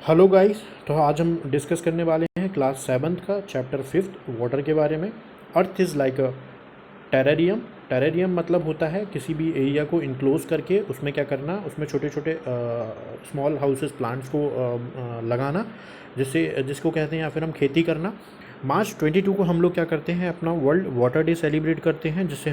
Hello guys. तो आज हम डिस्कस करने वाले हैं क्लास 7th का चैप्टर 5th वाटर के बारे में। Earth is like a terrarium. Terrarium मतलब होता है किसी भी एरिया को इनक्लोज करके उसमें क्या करना, उसमें छोटे छोटे स्मॉल हाउसेस प्लांट्स को लगाना, जिसको कहते हैं या फिर हम खेती करना। मार्च 22 को हम लोग क्या करते हैं, अपना वर्ल्ड वाटर डे सेलिब्रेट करते हैं, जिस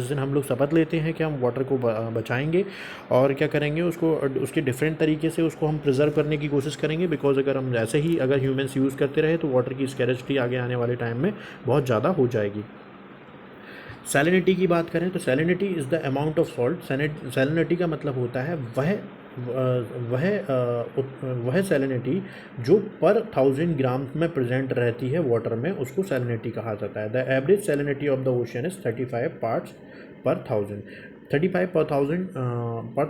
दिन हम लोग शपथ लेते हैं कि हम वाटर को बचाएंगे और क्या करेंगे, उसको उसके डिफरेंट तरीके से उसको हम प्रिजर्व करने की कोशिश करेंगे। बिकॉज अगर हम ऐसे ही अगर ह्यूमंस यूज़ करते रहे तो वाटर की स्कैरेसिटी आगे आने वाले टाइम में बहुत ज़्यादा हो जाएगी। सैलिनिटी की बात करें तो salinity is the amount of salt. Salinity का मतलब होता है वह सैलिनिटी जो पर 1000 ग्राम में प्रेजेंट रहती है वाटर में, उसको सैलिनिटी कहा जाता है। The average salinity of the ocean is 35 parts पर 1000। 35 पर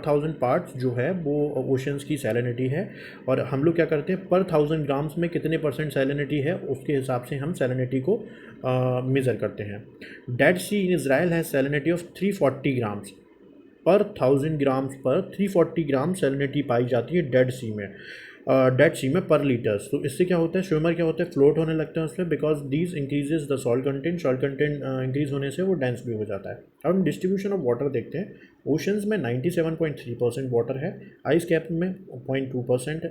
थाउजेंड पार्ट्स जो है वो ओशंस की सैलिनिटी है। और हम लोग क्या करते हैं, पर 1000 ग्राम्स में कितने परसेंट सैलिनिटी है उसके हिसाब से हम सैलिनिटी को मेज़र करते हैं। Dead sea in Israel has salinity of 340 grams per 1000 grams पर 340 ग्राम सैलिनिटी पाई जाती है डेड सी में पर लीटर्स। तो इससे क्या होता है, स्विमर क्या होता है, फ्लोट होने लगते हैं उसमें, because these increases the salt content increase होने से वो डेंस भी हो जाता है। अब हम डिस्ट्रीब्यूशन ऑफ वाटर देखते हैं। ओशंस में 97.3% वाटर है। आइस कैप में 0.2%,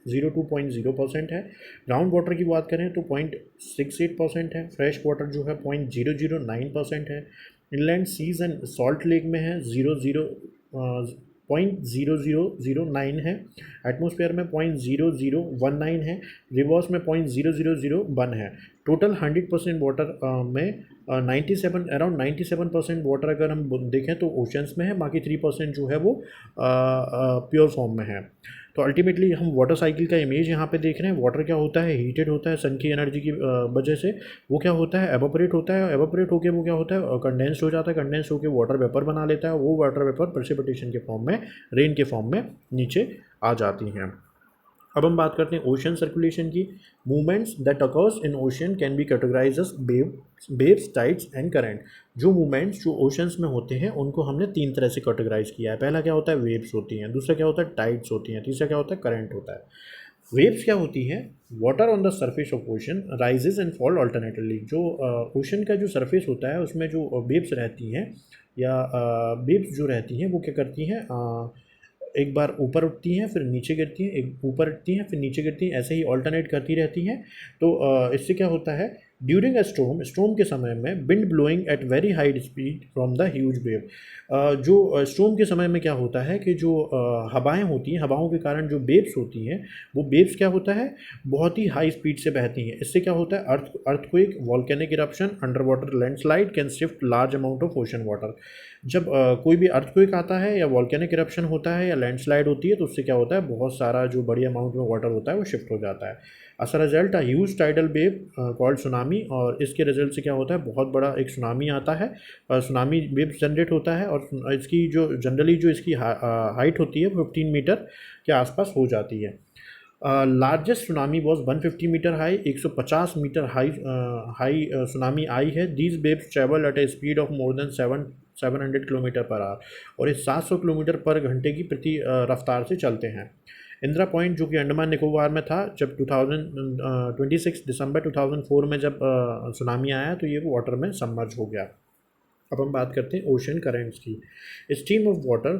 0.02% है। ग्राउंड वाटर की बात करें तो 0.68% है। फ्रेश वाटर जो है 0.009% है। Inland seas and salt lake में है 0.0009 है। एटमॉस्फेयर में 0.0019 है। रिवर्स में 0.0001 है। टोटल 100% वाटर में 97% वाटर अगर हम देखें तो ओशंस में है, बाकी 3% जो है वो प्योर फॉर्म में है। तो अल्टीमेटली हम वाटर साइकिल का इमेज यहाँ पे देख रहे हैं। वाटर क्या होता है, हीटेड होता है सन की एनर्जी की वजह से। वो क्या होता है, एवापोरेट होता है। एवापोरेट होकर वो क्या होता है, कंडेंस्ड हो जाता है। कंडेंस होकर वाटर वेपर बना लेता है। वो वाटर वेपर प्रेसिपिटेशन के फॉर्म में, रेन के फॉर्म में नीचे आ जाती हैं। अब हम बात करते हैं ओशन सर्कुलेशन की। Movements that occurs in ocean can be categorize as waves, tides and current. जो मूवमेंट्स जो ओशंस में होते हैं उनको हमने 3 तरह से कैटेगराइज किया है। पहला क्या होता है, वेव्स होती हैं। दूसरा क्या होता है, टाइड्स होती हैं। तीसरा क्या होता है, करंट होता है। वेव्स क्या होती हैं, water on the surface of ocean rises and fall alternately. जो ओशन का जो सरफेस होता है उसमें जो वेव्स रहती हैं या वेव्स जो रहती हैं वो क्या करती हैं, एक बार ऊपर उठती हैं फिर नीचे गिरती हैं, एक ऊपर उठती हैं फिर नीचे गिरती हैं, ऐसे ही ऑल्टरनेट करती रहती हैं। तो इससे क्या होता है, ड्यूरिंग अ स्टॉर्म के समय में wind blowing at very high speed from the huge wave. जो स्टॉर्म के समय में क्या होता है कि जो हवाएं होती हैं, हवाओं के कारण जो वेव्स होती हैं वो वेव्स क्या होता है, बहुत ही हाई स्पीड से बहती हैं। इससे क्या होता है, earthquake, volcanic eruption, under water landslide can shift large amount of ocean water. जब कोई भी अर्थक्वेक आता है या वॉल्केनिक इरप्शन होता है या लैंडस्लाइड होती है तो उससे क्या होता है, बहुत सारा जो बड़ी अमाउंट में वाटर होता है वो शिफ्ट हो जाता है। As a result a huge tidal wave called tsunami. और इसके रिजल्ट से क्या होता है, बहुत बड़ा एक सुनामी आता है, सुनामी वेव जनरेट होता है। और इसकी जो जनरली जो इसकी हाइट होती है 15 मीटर के आसपास हो जाती है। Largest tsunami was 150 metre high. 150 metre high tsunami आई है। These waves travel at a speed of more than 700 kilometre per hour. और ये 700 किलोमीटर पर घंटे की प्रति रफ्तार से चलते हैं। इंदिरा पॉइंट जो कि अंडमान निकोबार में था, जब 26 दिसंबर 2004 में जब सुनामी आया तो ये वाटर में सबमर्ज हो गया। अब हम बात करते हैं ओशन करेंट्स की। Stream of water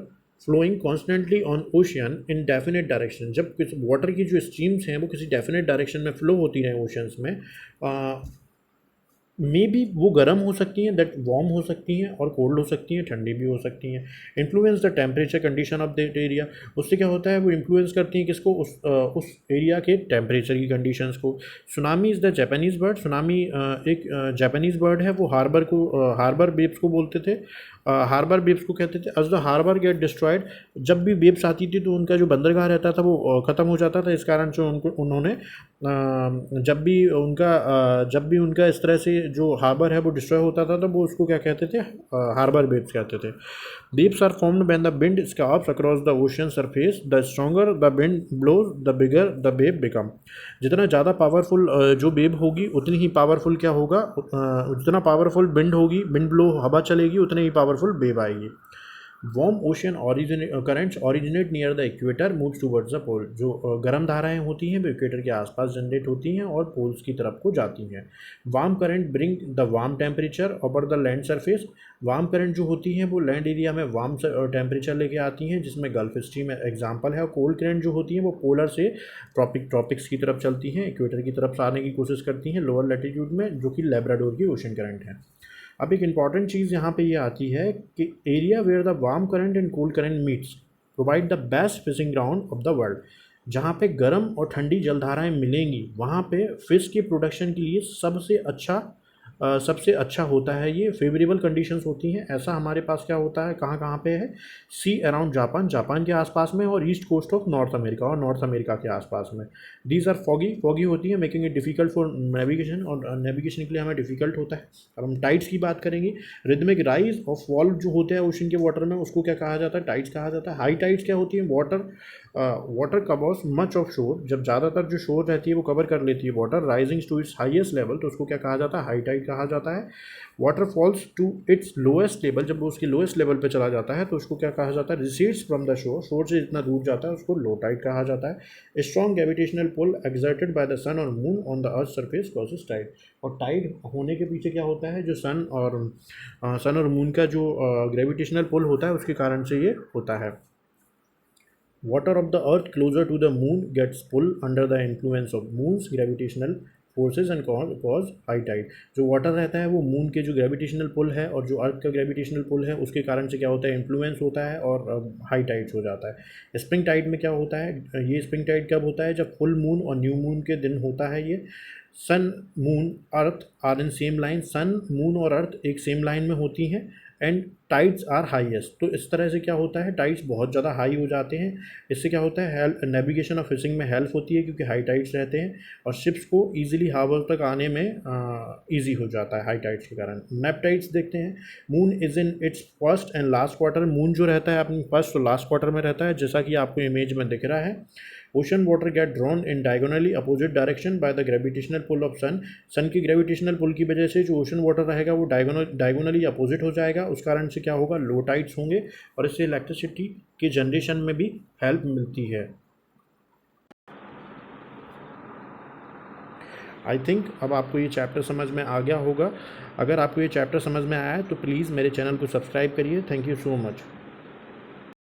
flowing constantly on ocean in definite direction. जब किस वाटर की जो स्ट्रीम्स हैं वो किसी डेफिनेट डायरेक्शन में फ्लो होती रहे ओशंस में, मे बी वो गर्म हो सकती हैं, दैट वार्म हो सकती हैं, और कोल्ड हो सकती हैं, ठंडी भी हो सकती हैं। Influence the temperature condition of that area. उससे क्या होता है, वो इन्फ्लुएंस करती हैं किसको, उस एरिया के टेम्परेचर की कंडीशंस को। Tsunami is the Japanese bird. Tsunami एक जापानीज़ बर्ड है। वो हार्बर वेव्स को बोलते थे, हार्बर वेव्स को कहते थे। As the harbour get destroyed, जब भी वेव्स आती थी तो उनका जो बंदरगाह रहता था वो ख़त्म हो जाता था। इस कारण से उन्होंने जब भी उनका इस तरह से जो हार्बर है वो डिस्ट्रॉय होता था तो वो उसको क्या कहते थे, हार्बर वेव्स कहते थे। Waves are formed when the wind scarps across the ocean surface. The stronger the wind blows the bigger the wave become. जितना ज़्यादा पावरफुल जो वेव होगी उतनी ही पावरफुल क्या होगा, जितना पावरफुल विंड होगी, विंड ब्लो हवा चलेगी, उतनी ही पावरफुल वेव आएगी। Warm ocean currents originate near the equator moves towards the pole. जो गर्म धाराएं होती हैं वो इक्वेटर के आसपास जनरेट होती हैं और पोल्स की तरफ को जाती हैं। Warm current bring the warm temperature over the land surface. Warm current जो होती हैं वो लैंड एरिया में वार्म टेम्परेचर लेके आती हैं, जिसमें गल्फ स्ट्रीम एग्जाम्पल है। और कोल्ड करंट जो होती हैं वो पोलर से ट्रॉपिक्स की तरफ चलती हैं, इक्वेटर की तरफ आने की कोशिश करती हैं लोअर लैटिट्यूड में, जो कि लेब्राडोर की ओशन करंट है। अब एक इम्पॉर्टेंट चीज़ यहाँ पे ये आती है कि area where the warm current and cold current meets provide the best fishing ground of the world. जहाँ पे गर्म और ठंडी जलधाराएं मिलेंगी वहाँ पे फिश की प्रोडक्शन के लिए सबसे अच्छा होता है। ये फेवरेबल कंडीशंस होती हैं। ऐसा हमारे पास क्या होता है, कहाँ कहाँ पे है, सी अराउंड जापान के आसपास में, और east coast of North America और नॉर्थ अमेरिका के आसपास में। दीज आर फॉगी होती है, making it difficult for navigation, और नेविगेशन के लिए हमें डिफिकल्ट होता है। अब हम टाइड्स की बात करेंगे। रिदमिक राइज और फॉल जो होते हैं ओशन के वाटर में, उसको क्या कहा जाता है, टाइड्स कहा जाता है। हाई टाइड्स क्या होती है, वाटर कवर्स मच ऑफ शोर। जब ज़्यादातर जो शोर रहती है वो कवर कर लेती है water, rising to its highest level, तो उसको क्या कहा जाता है, हाई टाइड कहा जाता है। Water falls to its lowest level, जब वो उसके लोएस्ट लेवल पे चला जाता है तो उसको क्या कहा जाता है, रिसीड्स फ्रॉम द शोर, शोर से जितना दूर जाता है उसको लो टाइड कहा जाता है। Strong gravitational pull exerted by the sun और moon on the earth surface causes tide. और टाइड होने के पीछे क्या होता है, जो सन और मून का जो ग्रेविटेशनल पुल होता है उसके कारण से ये होता है। Water of the earth closer to the moon gets pulled under the influence of moon's gravitational forces and cause high tide। जो वाटर रहता है वो मून के जो ग्रेविटेशनल पुल है और जो अर्थ का ग्रेविटेशनल पुल है उसके कारण से क्या होता है, इन्फ्लुएंस होता है और हाई टाइड्स हो जाता है। स्प्रिंग टाइड में क्या होता है, ये स्प्रिंग टाइड कब होता है, जब फुल मून और न्यू मून के दिन होता है। ये sun moon earth are in same line, sun moon और अर्थ एक सेम लाइन में होती हैं, एंड टाइड्स आर हाईएस्ट। तो इस तरह से क्या होता है, टाइड्स बहुत ज़्यादा हाई हो जाते हैं। इससे क्या होता है, नेविगेशन और फिशिंग में हेल्प होती है क्योंकि हाई टाइड्स रहते हैं, और शिप्स को इजीली हार्बर तक आने में इजी हो जाता है हाई टाइड्स के कारण। नैप टाइड्स देखते हैं। Moon is in its first and last quarter. Moon जो रहता है अपनी फर्स्ट और लास्ट क्वार्टर में रहता है, जैसा कि आपको इमेज में दिख रहा है। Ocean water get drawn in diagonally opposite direction by the gravitational pull of sun. Sun की ग्रेविटेशनल पुल की वजह से जो ओशन वाटर रहेगा वो डायगोनली अपोजिट हो जाएगा, उस कारण से क्या होगा, लो टाइड्स होंगे, और इससे इलेक्ट्रिसिटी के जनरेशन में भी हेल्प मिलती है। आई थिंक अब आपको ये चैप्टर समझ में आ गया होगा। अगर आपको ये चैप्टर समझ में आया है तो प्लीज़ मेरे चैनल को सब्सक्राइब करिए। Thank you so much.